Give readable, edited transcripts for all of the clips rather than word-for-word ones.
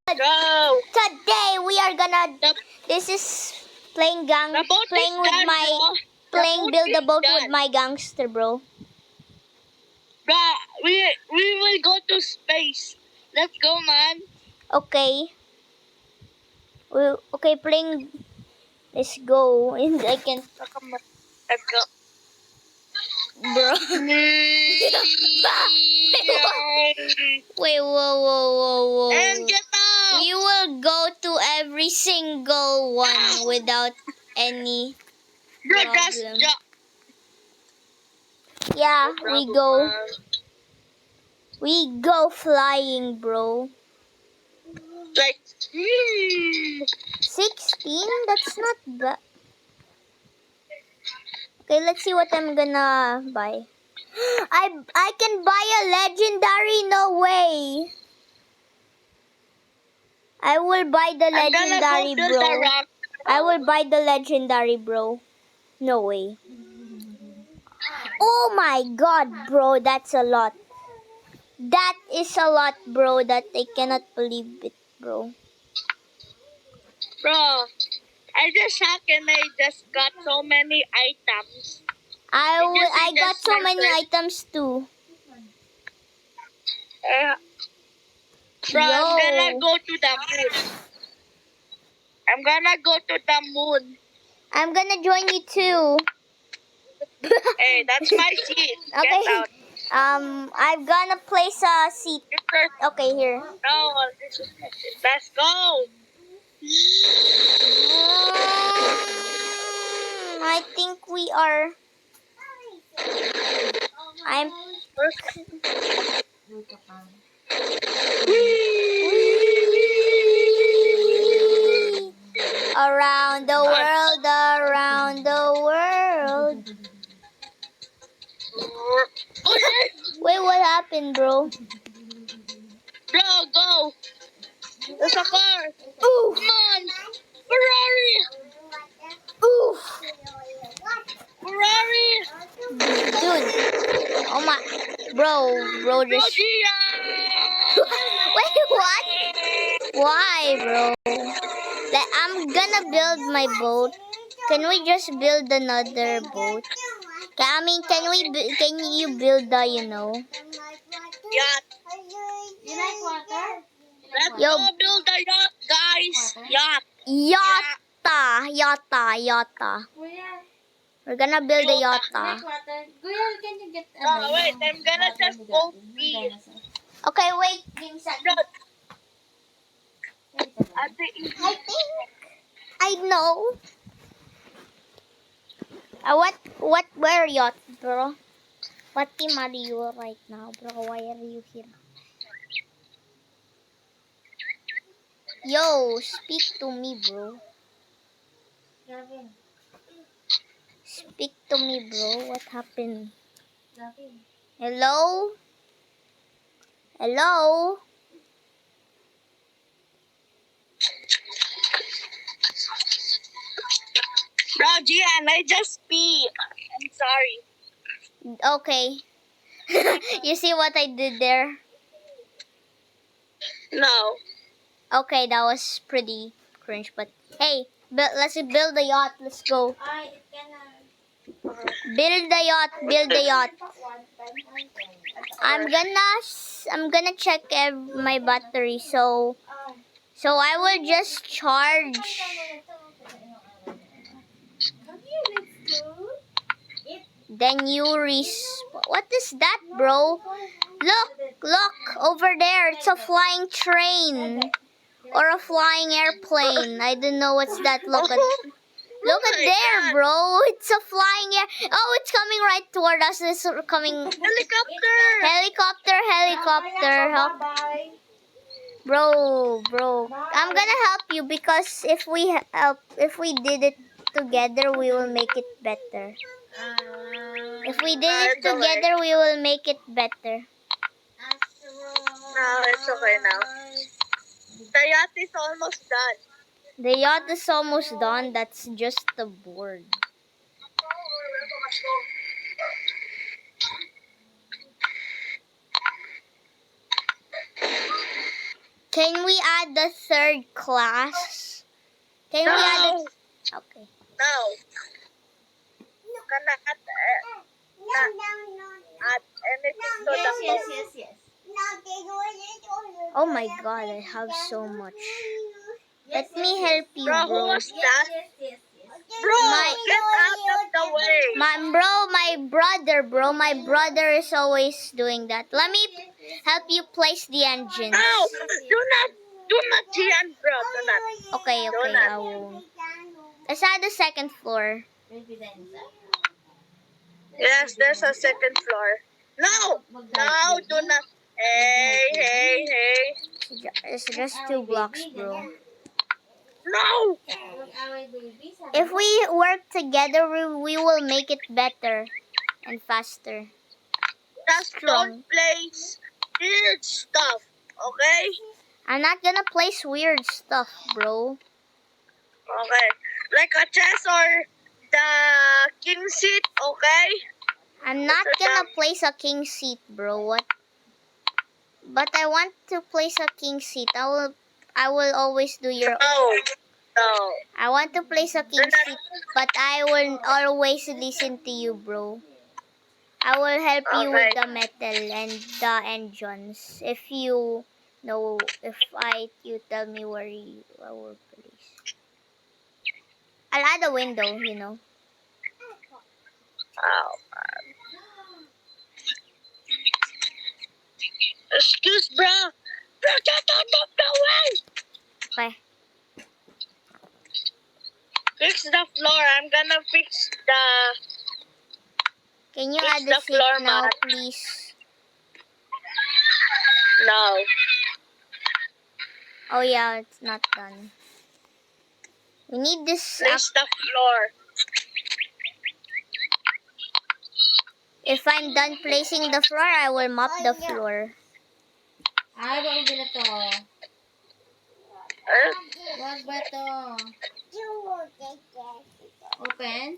Go. Today we are gonna. The, This is playing gang. the boat Playing is with done, my. bro. Playing build a is boat done. with my gangster, bro. Bruh, we will go to space. Let's go, man. Okay. Okay, playing. Let's go. And I can. Let's go. Bro. Wait, whoa. And get out. We will go to every single one without any Bro, just problem. jump. Yeah, No we problem, go. man. We go flying, bro. Like, 16? That's not bad. Okay, let's see what I'm gonna buy. I can buy a legendary. No way. I will buy the I'm gonna legendary, go build bro. a rock. I will buy the legendary, bro. No way. Oh my god, bro, that's a lot. That is a lot, bro. That I cannot believe it, bro. Bro, I just hacked and I just got so many items. I got just so many started. items too. Bro, I'm gonna Yo. go to the moon. I'm gonna go to the moon. I'm gonna join you too. Hey, that's my seat. Okay. Get out. I'm gonna place a seat. Okay, here. No, this is my seat. Let's go. I think we are. I'm. Around the world, around the world. Wait, what happened, bro? Bro, go. There's a car. Ooh, Come on. Ferrari. ooh, Ferrari. dude. Oh my, bro, just. Gia. Wait, what? Why, bro? Like, I'm gonna build my boat. Can we just build another boat? I mean, can you build the, Yacht. You like water? Let's Yo. go build a yacht, guys. Yacht. Yata. Kuya, We're gonna build a you like yata. water? Kuya, can you get a No, wait. I'm gonna just go pee. Okay, wait, Vincent. Bro, at the I think I know. Where are you, bro? What team are you right now, bro? Why are you here? Yo, speak to me, bro. Gavin, Speak to me, bro. What happened? Gavin. Hello? Hello? Bro, Gian, I just pee. I'm sorry. Okay. You see what I did there? No. Okay, that was pretty cringe, but hey, let's build a yacht. Let's go. Ay, it can Build the yacht. I'm gonna check my battery, so I will just charge. Then you what is that, bro? Look over there. It's a flying train or a flying airplane. I don't know what's that. Look at there, bro. It's a flying air. Oh, it's coming right toward us. It's coming. Helicopter. Helicopter. Help. Bye. Bro. I'm gonna help you because if we did it together, we will make it better. If we did it together, we will make it better. No, it's okay now. The yacht is almost done. The yacht is almost done. That's just the board. Can we add the third class? Can we add No. it? Okay. No. You cannot add anything to the phone. Yes. Oh my god, I have so much. Let me help you, Bro, who bro. was that? Yes. Bro, My- get out of the way. My brother is always doing that. Let me help you place the engines. No, do not, Gian, bro, do not. Okay, I will. Let's add the second floor. Maybe the inside. Yes, there's a second floor. No, do not. Hey. It's just 2 blocks, bro. No, Mag-away baby. Sabi If mo. we work together, we will make it better and faster. just Strong. don't place weird stuff, okay? I'm not gonna place weird stuff, bro. Okay, like a chest or the king seat, okay? I'm not gonna place a king seat, bro. What? But I want to place a king seat. I will always do your. No. I want to place a king seat, but I will always listen to you, bro. I will help you with the metal and the engines. If you tell me where I will place. I'll add a window, you know. Oh, excuse, bro. Bro, get out of the way. Okay. Fix the floor. I'm gonna fix the. Can you Fix add the the seat floor now, mat. please? No. Oh yeah, it's not done. We need this. Fix the floor. If I'm done placing the floor, I will mop the floor. Ay, wag ba na to? Eh? Wag ba to? Open?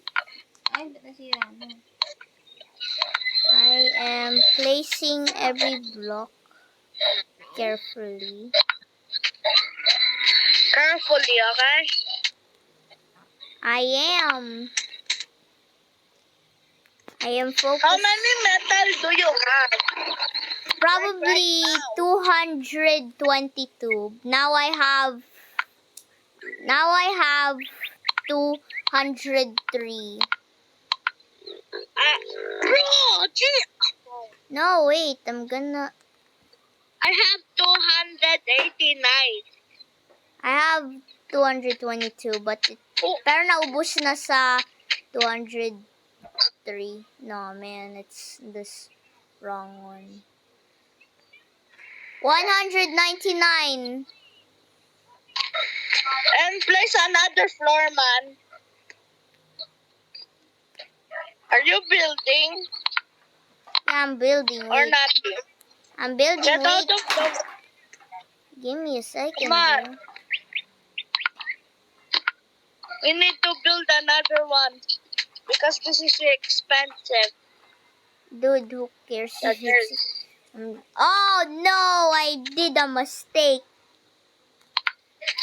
Ay, ba't nasira mo? I am placing every block carefully. Carefully, okay? I am How focused. many metal do you have? Probably 222. Now I have 203. Bro, gee. No, wait. I I have 289. have 222, pero naubos na sa 203. No, man, it's this wrong one. 199. And place another floor, man. Are you building Yeah, I'm building. or Wait. not? I'm building. Get out Wait. of the. Give me a second, Come on. bro. We need to build another one because this is expensive. Dude, who cares? The if it's- Oh no, I did a mistake.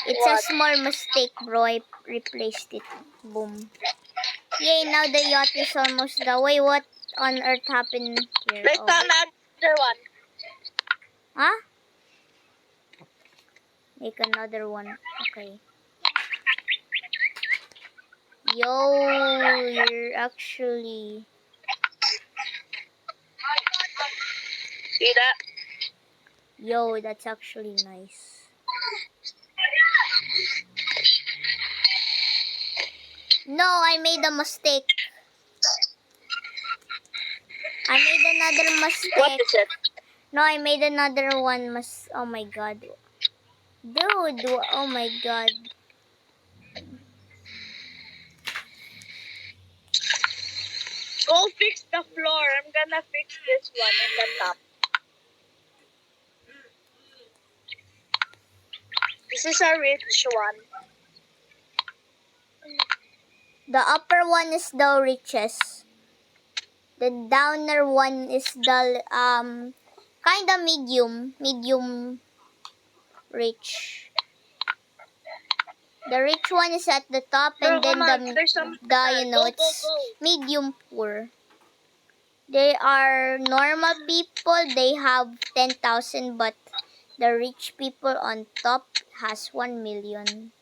It's a What? small mistake, bro. I replaced it. Boom. Yay, now the yacht is almost the way. What on earth happened here? Place Oh. another one. Huh? Make another one. Okay. Yo, you're actually... See that? Yo, that's actually nice. No, I made a mistake. I made another What mistake. is it? No, I made another one. Oh my god. Dude, oh my god. Go fix the floor. I'm gonna fix this one in the top. This is a rich one. The upper one is the richest. The downer one is the kinda medium. rich. The rich one is at the top, and Bro, then come on. There's some you know, go, it's go. medium poor. They are normal people. They have 10,000, but the rich people on top has 1 million.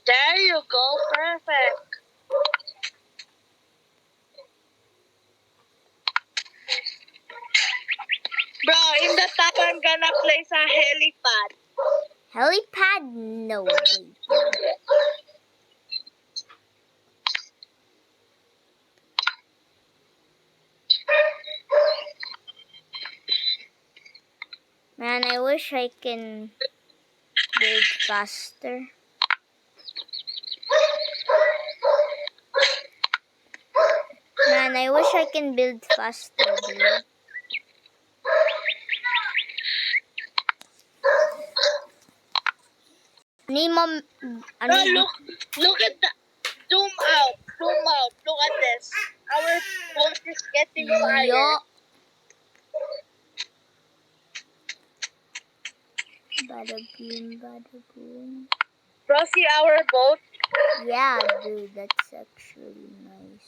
There you go. Perfect. Bro, in the top, I'm gonna place a helipad. Helipad? No way. Man, I wish I can build faster. Man, I wish I can build faster, bro. Bro, look at the zoom out. Look at this. Our boat is getting fired. Yo. Bada boom, bada boom. Bro, see our boat? Yeah, dude, that's actually nice.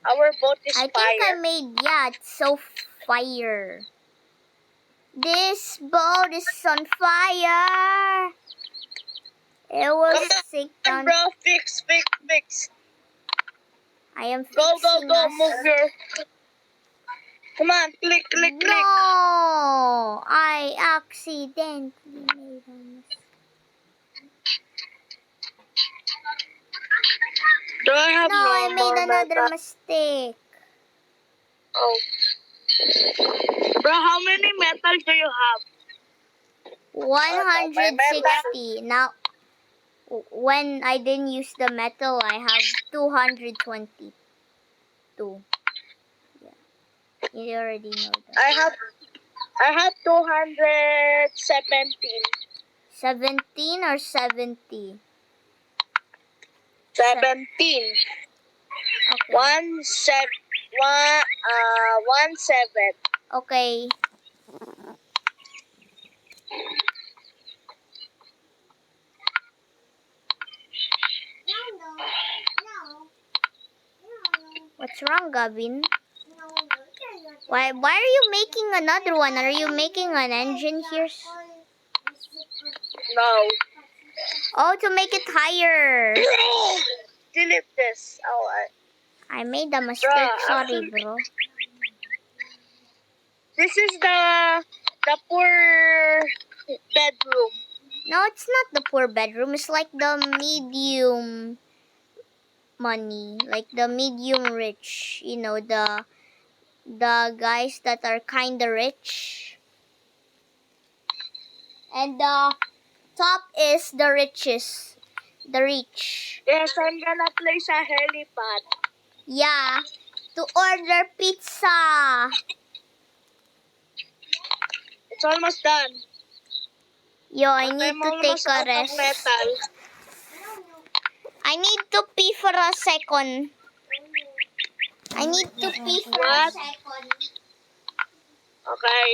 Our boat is I think fire. I made, yeah, it's so fire. This boat is on fire. It will sink down. Bro, fix. I am Go, fixing us. move your... Come on, click. No, I accidentally made a mistake. Do I have No, I made more another metal? mistake. Oh. Bro, how many metal do you have? 160. Now, when I didn't use the metal, I have 222. Yeah, you already know that. I have 217. 17 or 70? 17. Okay. 17. Okay. What's wrong, Gavin? Why are you making another one? Are you making an engine here? No. Oh, to make it higher. Bro! Delete this. Oh, I made a mistake. Sorry, bro. this is the poor bedroom. No, it's not the poor bedroom. It's like the medium money, like the medium rich. You know, the guys that are kinda rich. And the top is the richest. The rich. Yes, I'm gonna place a helipad. Yeah. To order pizza. It's almost done. Yo, I need I'm to take almost a out of rest. metal. I need to pee for a second. What? Okay.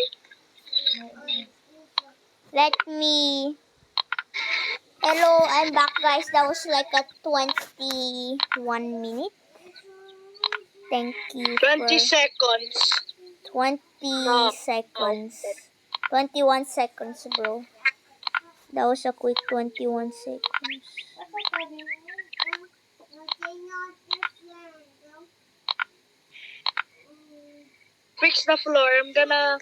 Let me... Hello, I'm back, guys. That was like a 21 minute. Thank you 20 for... seconds. 20 seconds. 21 seconds, bro. That was a quick 21 seconds. Fix the floor. I'm gonna...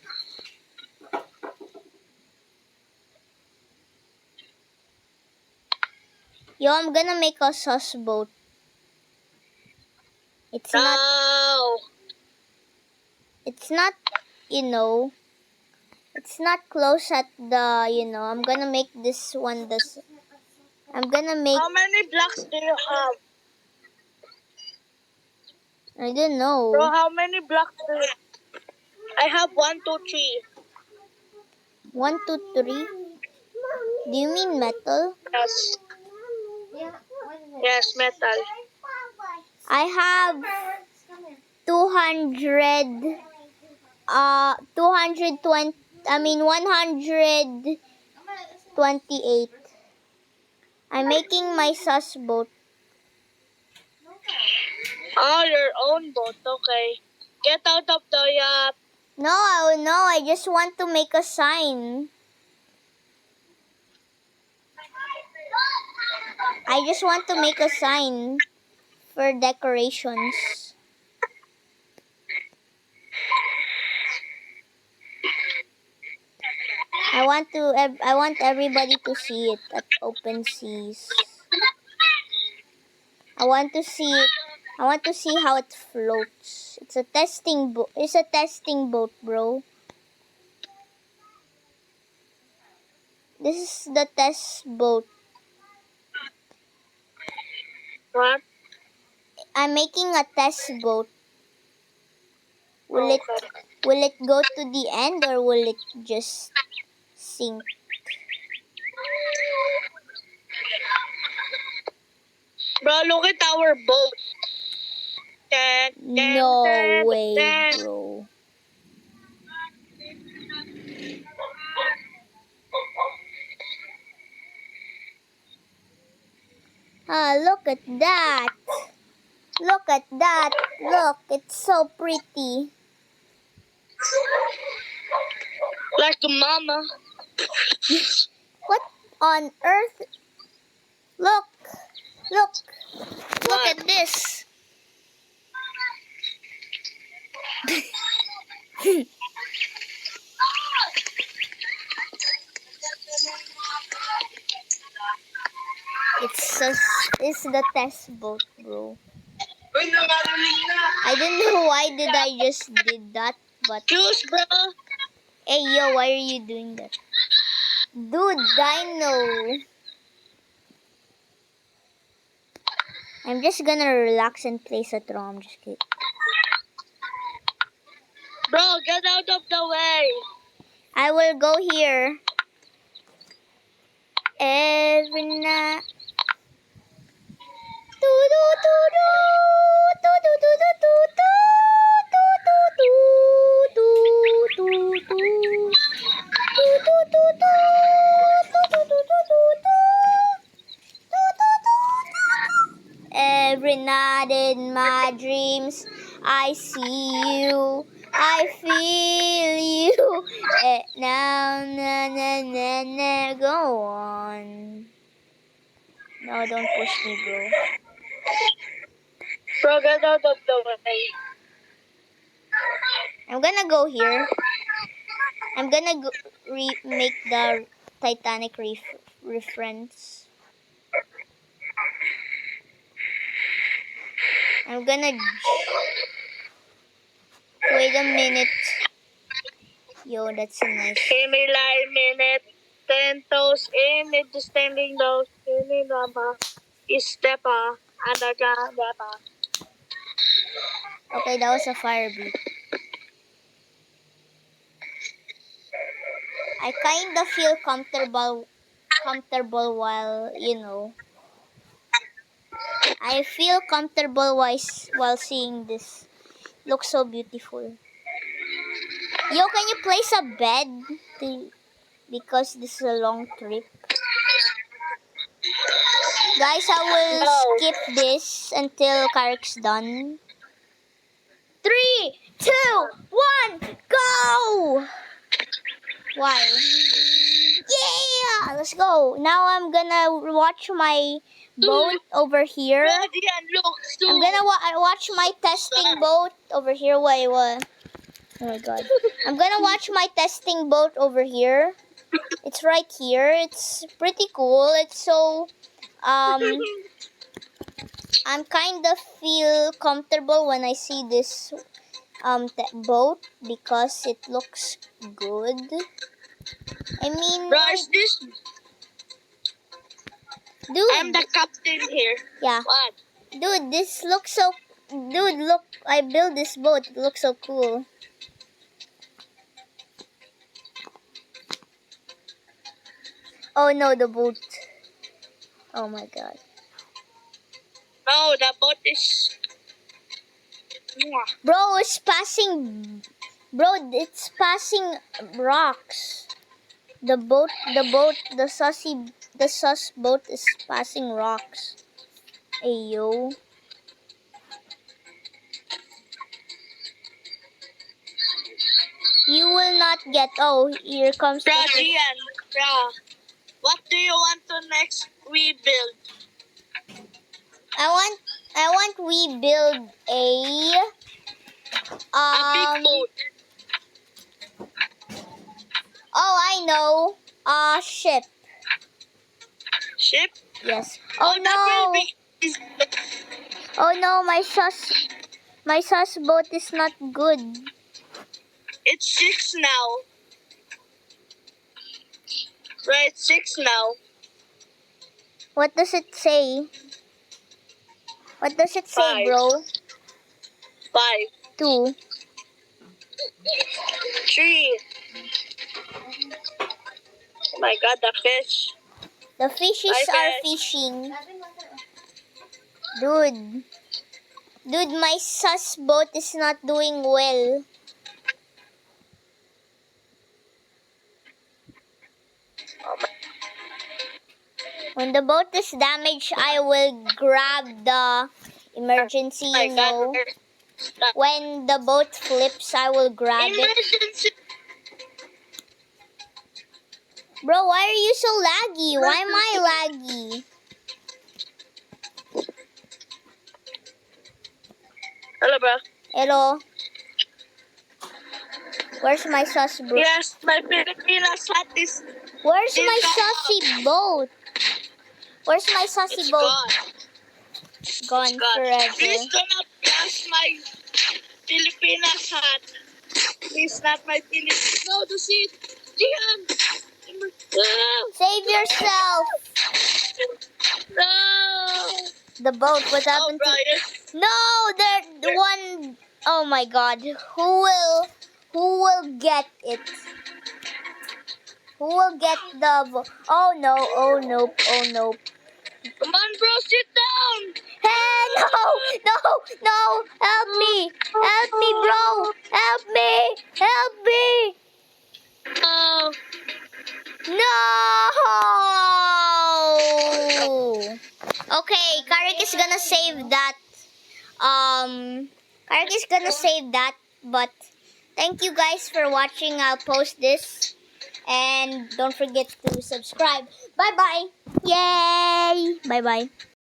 Yo, I'm gonna make a sauce boat. It's not, you know, it's not close at the, you know, I'm gonna make this one this. I'm gonna make... How many blocks do you have? I don't know. Bro, how many blocks do you... I have 1, 2, 3. 1, 2, 3. Do you mean metal? Yes. Yes, metal. I have 200, 220, 128. I'm making my sus boat. Oh, your own boat. Okay. Get out of the yacht. No, I just want to make a sign. I just want to make a sign for decorations. I want everybody to see it at open seas. I want to see how it floats. It's a testing boat. It's a testing boat, bro. This is the test boat. What? I'm making a test boat. Will Okay. it go to the end or will it just sink? Bro, look at our boat. No way, bro. Ah, look at that. Look at that. Look, it's so pretty. Like a mama. What on earth? Look. Look What? at this. It's the test boat, bro. I don't know why did I just did that, but Excuse, bro. hey yo, why are you doing that? Dude, Dino. I'm just gonna relax and play Satro. I'm just kidding. Bro, get out of the way. I will go here. Every night. Every night in my dreams, I see you, I feel you. Now, go on. No, don't push me, bro. Bro, get out of the way. I'm gonna go here. I'm gonna go make the Titanic reference. I'm gonna wait a minute. Yo, that's a nice. Himilay minute. 10 toes. Image standing those. Himilama. Istepa. Anaga. Depa. Okay, that was a fire beat. I kinda feel comfortable while, I feel comfortable while seeing this. Looks so beautiful. Yo, can you place a bed? Because this is a long trip. Guys, I will No. skip this until Karik's done. 3, 2, 1, go! Why? Yeah! Let's go. Now I'm gonna watch my boat over here. Ready and look. I'm gonna watch my testing boat over here. Wait, what? Oh my god. I'm gonna watch my testing boat over here. It's right here. It's pretty cool. It's so, I'm kind of feel comfortable when I see this boat because it looks good. I mean, Bro, is this? dude. I'm the captain here. Yeah. What? Dude, this looks so... Dude, look. I built this boat. It looks so cool. Oh no, the boat. Oh my god. No, the boat is... Bro, it's passing... Bro, it's passing rocks. The sus boat is passing rocks. Ayo. You will not get. Oh, here comes the. Bro, Gian, bro, what do you want to next we build? I want we build A big boat. Oh, I know. Ship. Ship? Yes. Oh, Oh that will no. be... Oh no, my sus boat is not good. It's 6 now. Right, it's 6 now. What does it say? What does it say, 5. bro? 5. 2. 3. Oh my god, the fish. The fishes Hi, are fish. fishing. Dude, my sus boat is not doing well. When the boat is damaged, I will grab the emergency, Oh my you know. god. When the boat flips, I will grab it. Emergency. Bro, why are you so laggy? Why am I laggy? Hello, bro. Hello? Where's my sus bro? Yes, my Pilipinas hat is... Where's It's my gone. sussy boat? Where's my sussy It's boat? gone. Gone God. forever. Please do not blast my Pilipinas hat. Please not my Pilipinas. No, the seat. Gian. Save yourself. No. The boat. What Oh, happened to? Brian. No, the one. Oh my God. Who will get it? Who will get the? Oh no! Oh nope! Oh nope! Come on, bro. Sit down. Hey, no! Help me, bro! Help me! Oh. No! Okay, Karik is gonna save that. Karik is gonna save that. But thank you guys for watching. I'll post this. And don't forget to subscribe. Bye-bye. Yay! Bye-bye.